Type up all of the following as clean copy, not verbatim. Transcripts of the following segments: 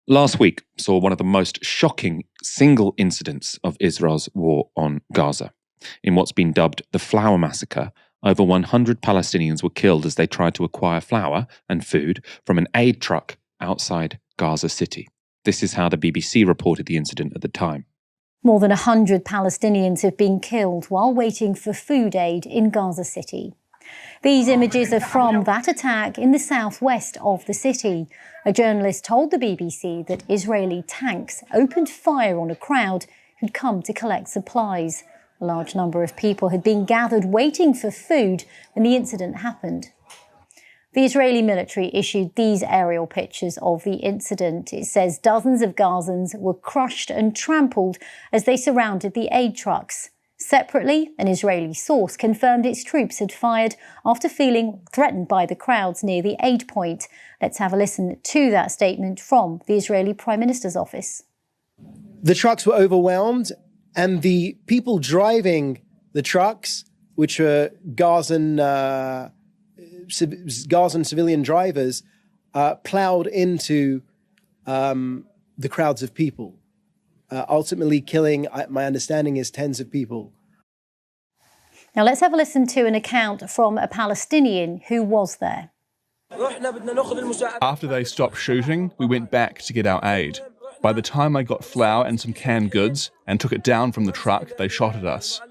Last week saw one of the most shocking single incidents of Israel's war on Gaza. In what's been dubbed the Flour Massacre, over 100 Palestinians were killed as they tried to acquire flour and food from an aid truck outside Gaza City. This is how the BBC reported the incident at the time. More than 100 Palestinians have been killed while waiting for food aid in Gaza City. These images are from that attack in the southwest of the city. A journalist told the BBC that Israeli tanks opened fire on a crowd who'd come to collect supplies. A large number of people had been gathered waiting for food when the incident happened. The Israeli military issued these aerial pictures of the incident. It says dozens of Gazans were crushed and trampled as they surrounded the aid trucks. Separately, an Israeli source confirmed its troops had fired after feeling threatened by the crowds near the aid point. Let's have a listen to that statement from the Israeli Prime Minister's office. The trucks were overwhelmed, and the people driving the trucks, which were Gazan civilian drivers, ploughed into the crowds of people. Ultimately killing, my understanding is, tens of people. Now let's have a listen to an account from a Palestinian who was there. After they stopped shooting, we went back to get our aid. By the time I got flour and some canned goods and took it down from the truck, they shot at us.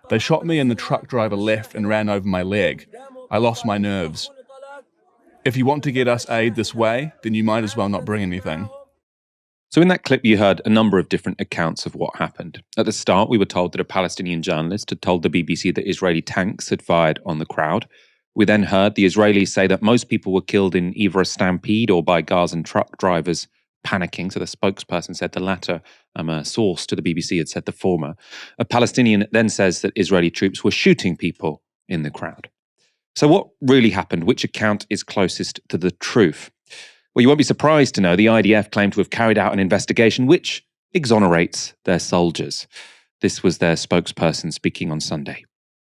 They shot me and the truck driver left and ran over my leg. I lost my nerves. If you want to get us aid this way, then you might as well not bring anything. So in that clip, you heard a number of different accounts of what happened. At the start, we were told that a Palestinian journalist had told the BBC that Israeli tanks had fired on the crowd. We then heard the Israelis say that most people were killed in either a stampede or by Gazan truck drivers panicking. So the spokesperson said the latter. A source to the BBC had said the former. A Palestinian then says that Israeli troops were shooting people in the crowd. So what really happened? Which account is closest to the truth? Well, you won't be surprised to know the IDF claimed to have carried out an investigation which exonerates their soldiers. This was their spokesperson speaking on Sunday.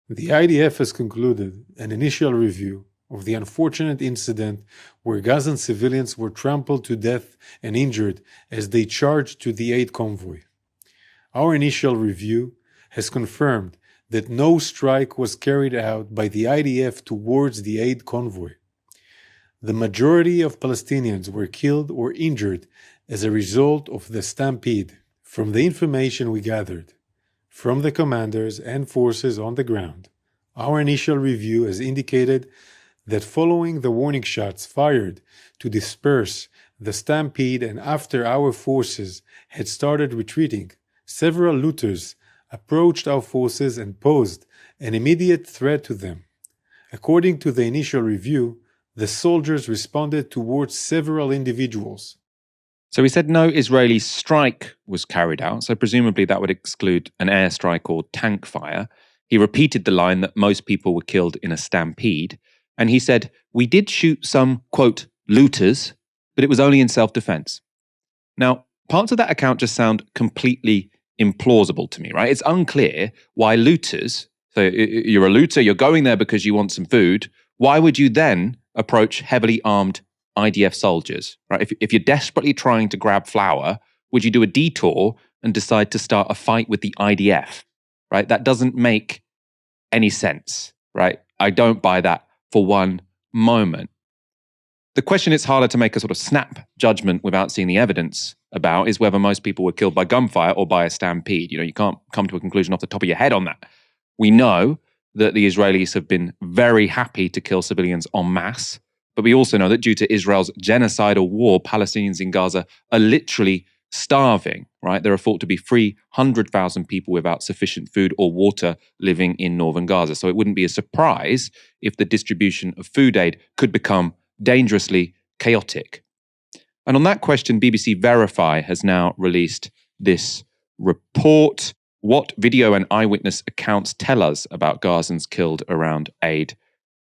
The IDF has concluded an initial review of the unfortunate incident where Gazan civilians were trampled to death and injured as they charged to the aid convoy. Our initial review has confirmed that no strike was carried out by the IDF towards the aid convoy. The majority of Palestinians were killed or injured as a result of the stampede. From the information we gathered from the commanders and forces on the ground, our initial review has indicated that following the warning shots fired to disperse the stampede and after our forces had started retreating, several looters approached our forces and posed an immediate threat to them. According to the initial review, the soldiers responded towards several individuals. So he said no Israeli strike was carried out, so presumably that would exclude an airstrike or tank fire. He repeated the line that most people were killed in a stampede, and he said, "We did shoot some, quote, looters, but it was only in self-defense." Now, parts of that account just sound completely implausible to me, right? It's unclear why looters, so you're a looter, you're going there because you want some food, why would you then approach heavily armed IDF soldiers, right? If you're desperately trying to grab flour, would you do a detour and decide to start a fight with the IDF, right? That doesn't make any sense, right? I don't buy that for one moment. The question it's harder to make a sort of snap judgment without seeing the evidence about is whether most people were killed by gunfire or by a stampede. You can't come to a conclusion off the top of your head on that. We know that the Israelis have been very happy to kill civilians en masse, but we also know that due to Israel's genocidal war, Palestinians in Gaza are literally starving, right? There are thought to be 300,000 people without sufficient food or water living in northern Gaza. So it wouldn't be a surprise if the distribution of food aid could become dangerously chaotic. And on that question, BBC Verify has now released this report. What video and eyewitness accounts tell us about Gazans killed around aid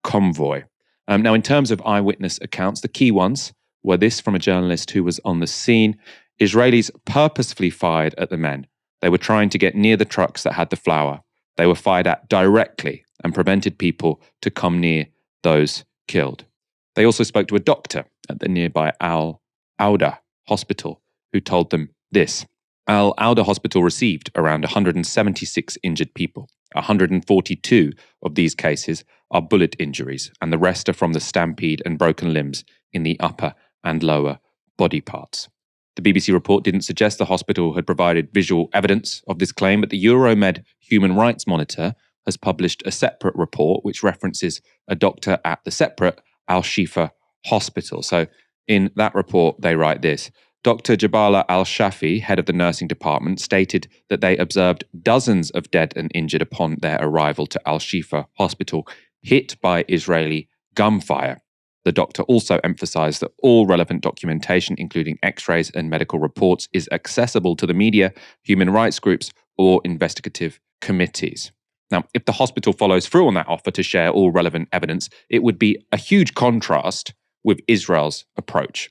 convoy? Now, in terms of eyewitness accounts, the key ones were this from a journalist who was on the scene. Israelis purposefully fired at the men. They were trying to get near the trucks that had the flour. They were fired at directly and prevented people to come near those killed. They also spoke to a doctor at the nearby Al Auda hospital who told them this. Al Auda Hospital received around 176 injured people. 142 of these cases are bullet injuries, and the rest are from the stampede and broken limbs in the upper and lower body parts. The BBC report didn't suggest the hospital had provided visual evidence of this claim, but the Euromed Human Rights Monitor has published a separate report which references a doctor at the separate Al-Shifa hospital. So in that report, they write this. Dr. Jabala Al-Shafi, head of the nursing department, stated that they observed dozens of dead and injured upon their arrival to Al-Shifa hospital, hit by Israeli gunfire. The doctor also emphasized that all relevant documentation, including x-rays and medical reports, is accessible to the media, human rights groups, or investigative committees. Now, if the hospital follows through on that offer to share all relevant evidence, it would be a huge contrast with Israel's approach.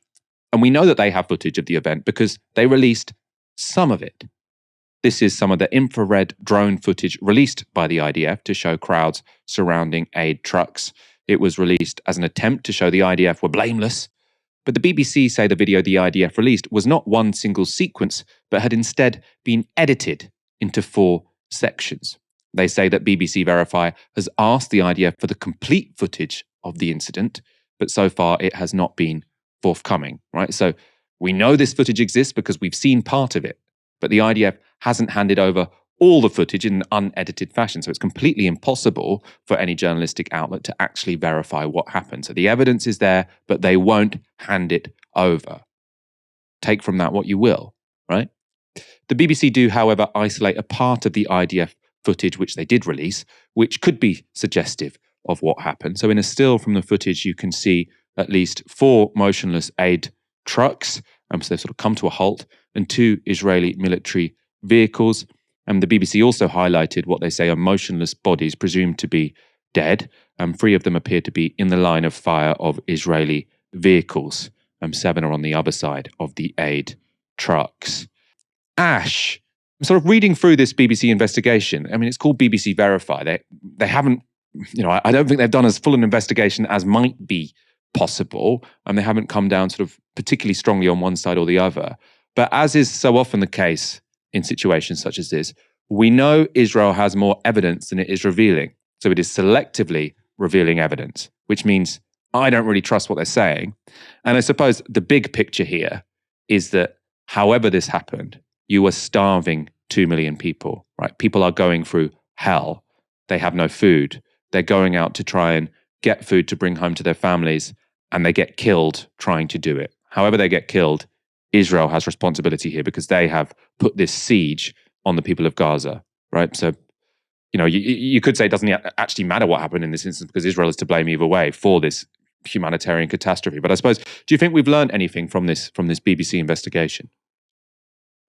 And we know that they have footage of the event because they released some of it. This is some of the infrared drone footage released by the IDF to show crowds surrounding aid trucks. It was released as an attempt to show the IDF were blameless. But the BBC say the video the IDF released was not one single sequence, but had instead been edited into 4 sections. They say that BBC Verify has asked the IDF for the complete footage of the incident, but so far it has not been forthcoming, right? So we know this footage exists because we've seen part of it, but the IDF hasn't handed over all the footage in an unedited fashion. So it's completely impossible for any journalistic outlet to actually verify what happened. So the evidence is there, but they won't hand it over. Take from that what you will, right? The BBC do, however, isolate a part of the IDF footage which they did release, which could be suggestive of what happened. So in a still from the footage, you can see at least 4 motionless aid trucks, so they sort of come to a halt, and 2 Israeli military vehicles. And the BBC also highlighted what they say are motionless bodies presumed to be dead. 3 of them appear to be in the line of fire of Israeli vehicles. 7 are on the other side of the aid trucks. Ash, I'm sort of reading through this BBC investigation. I mean, it's called BBC Verify. They haven't, I don't think they've done as full an investigation as might be possible, and they haven't come down sort of particularly strongly on one side or the other. But as is so often the case in situations such as this, we know Israel has more evidence than it is revealing. So it is selectively revealing evidence, which means I don't really trust what they're saying. And I suppose the big picture here is that however this happened, you were starving 2 million people, right? People are going through hell. They have no food. They're going out to try and get food to bring home to their families, and they get killed trying to do it. However they get killed, Israel has responsibility here because they have put this siege on the people of Gaza, right? So, you could say it doesn't actually matter what happened in this instance because Israel is to blame either way for this humanitarian catastrophe. But I suppose, do you think we've learned anything from this BBC investigation?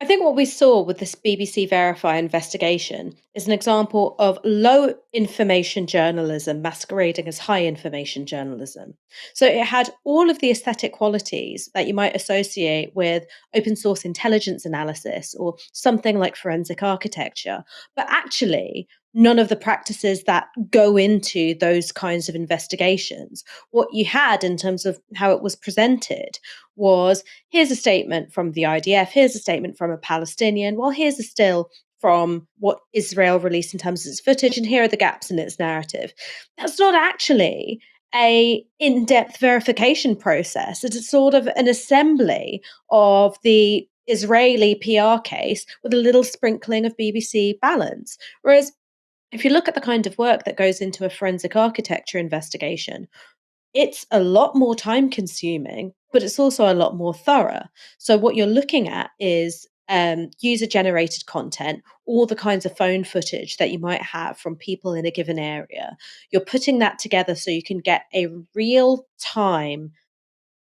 I think what we saw with this BBC Verify investigation is an example of low information journalism masquerading as high information journalism. So it had all of the aesthetic qualities that you might associate with open source intelligence analysis or something like forensic architecture, but actually none of the practices that go into those kinds of investigations. What you had in terms of how it was presented was, here's a statement from the IDF, here's a statement from a Palestinian, well, here's a still from what Israel released in terms of its footage, and here are the gaps in its narrative. That's not actually a in-depth verification process. It's sort of an assembly of the Israeli PR case with a little sprinkling of BBC balance. Whereas if you look at the kind of work that goes into a forensic architecture investigation, it's a lot more time consuming, but it's also a lot more thorough. So what you're looking at is user generated content, all the kinds of phone footage that you might have from people in a given area. You're putting that together so you can get a real time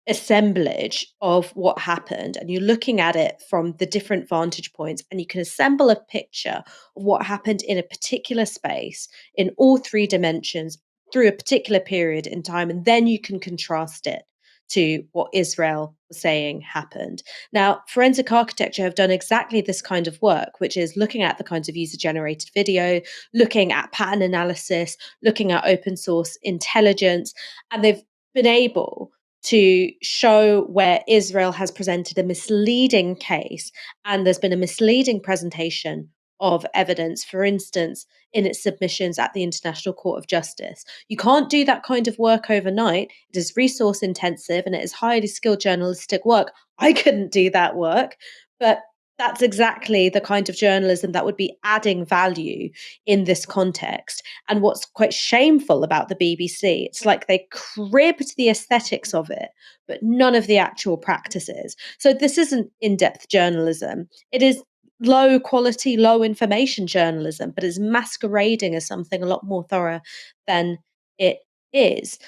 assemblage of what happened, and you're looking at it from the different vantage points, and you can assemble a picture of what happened in a particular space in all 3 dimensions through a particular period in time, and then you can contrast it to what Israel was saying happened. Now, forensic architecture have done exactly this kind of work, which is looking at the kinds of user-generated video, looking at pattern analysis, looking at open source intelligence, and they've been able to show where Israel has presented a misleading case and there's been a misleading presentation of evidence, for instance, in its submissions at the International Court of Justice. You can't do that kind of work overnight. It is resource intensive and it is highly skilled journalistic work. I couldn't do that work, but that's exactly the kind of journalism that would be adding value in this context. And what's quite shameful about the BBC, it's like they cribbed the aesthetics of it, but none of the actual practices. So this isn't in-depth journalism. It is low quality, low information journalism, but is masquerading as something a lot more thorough than it is.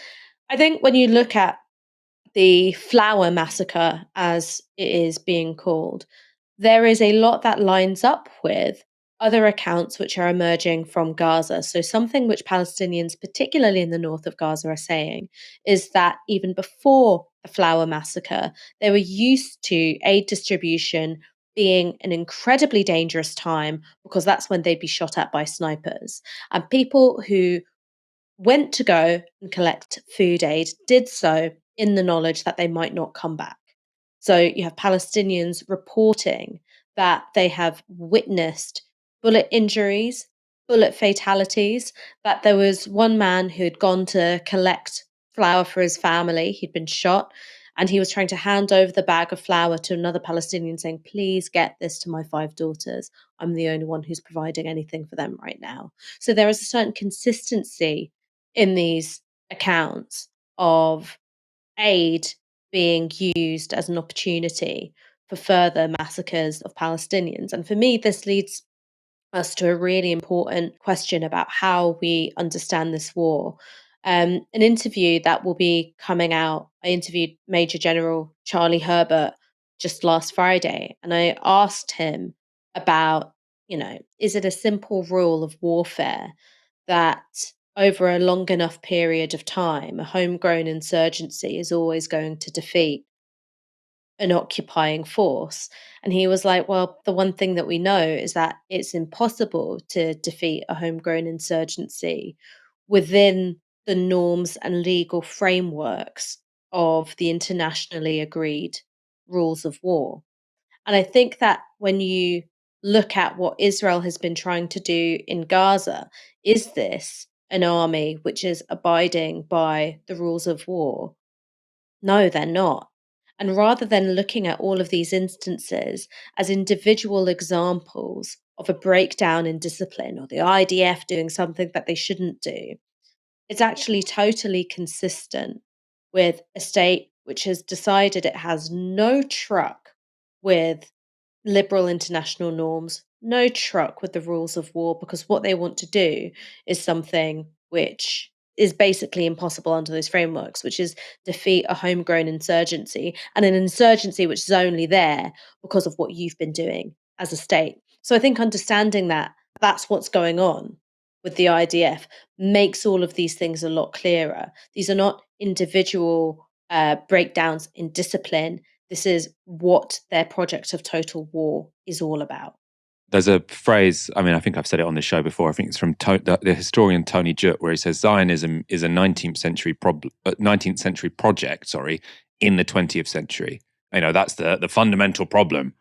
I think when you look at the Flower Massacre, as it is being called, there is a lot that lines up with other accounts which are emerging from Gaza. So, something which Palestinians, particularly in the north of Gaza, are saying is that even before the Flower Massacre, they were used to aid distribution being an incredibly dangerous time because that's when they'd be shot at by snipers. And people who went to go and collect food aid did so in the knowledge that they might not come back. So you have Palestinians reporting that they have witnessed bullet injuries, bullet fatalities, that there was one man who had gone to collect flour for his family. He'd been shot and he was trying to hand over the bag of flour to another Palestinian saying, please get this to my 5 daughters. I'm the only one who's providing anything for them right now. So there is a certain consistency in these accounts of aid being used as an opportunity for further massacres of Palestinians. And for me, this leads us to a really important question about how we understand this war. An interview that will be coming out, I interviewed Major General Charlie Herbert just last Friday, and I asked him about, is it a simple rule of warfare that over a long enough period of time, a homegrown insurgency is always going to defeat an occupying force? And he was like, well, the one thing that we know is that it's impossible to defeat a homegrown insurgency within the norms and legal frameworks of the internationally agreed rules of war. And I think that when you look at what Israel has been trying to do in Gaza, is this an army which is abiding by the rules of war? No, they're not. And rather than looking at all of these instances as individual examples of a breakdown in discipline or the IDF doing something that they shouldn't do, it's actually totally consistent with a state which has decided it has no truck with liberal international norms, no truck with the rules of war, because what they want to do is something which is basically impossible under those frameworks, which is defeat a homegrown insurgency, and an insurgency which is only there because of what you've been doing as a state. So I think understanding that that's what's going on with the IDF makes all of these things a lot clearer. These are not individual breakdowns in discipline. This is what their project of total war is all about. There's a phrase, I mean, I think I've said it on this show before. I think it's from the historian Tony Judt, where he says Zionism is a 19th century project, in the 20th century. That's the fundamental problem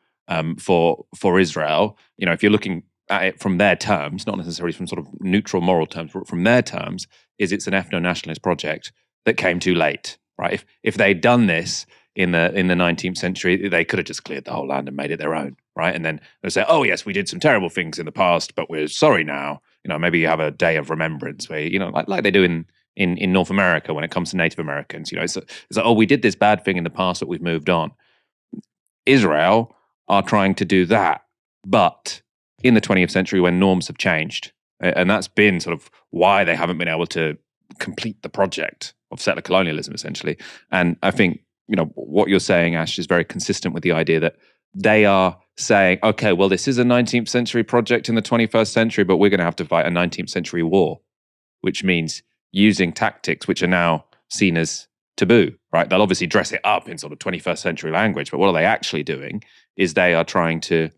for Israel. If you're looking at it from their terms, not necessarily from sort of neutral moral terms, but from their terms, is it's an ethno-nationalist project that came too late, right? If they'd done this in the 19th century, they could have just cleared the whole land and made it their own, right? And then they'll say, oh yes, we did some terrible things in the past, but we're sorry now. Maybe you have a day of remembrance where, like they do in North America when it comes to Native Americans. It's like, oh, we did this bad thing in the past, but we've moved on. Israel are trying to do that, but in the 20th century when norms have changed, and that's been sort of why they haven't been able to complete the project of settler colonialism, essentially. And I think, what you're saying, Ash, is very consistent with the idea that they are saying, okay, well, this is a 19th century project in the 21st century, but we're going to have to fight a 19th century war, which means using tactics which are now seen as taboo, right? They'll obviously dress it up in sort of 21st century language, but what are they actually doing is they are trying to,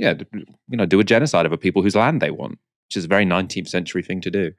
do a genocide of a people whose land they want, which is a very 19th century thing to do.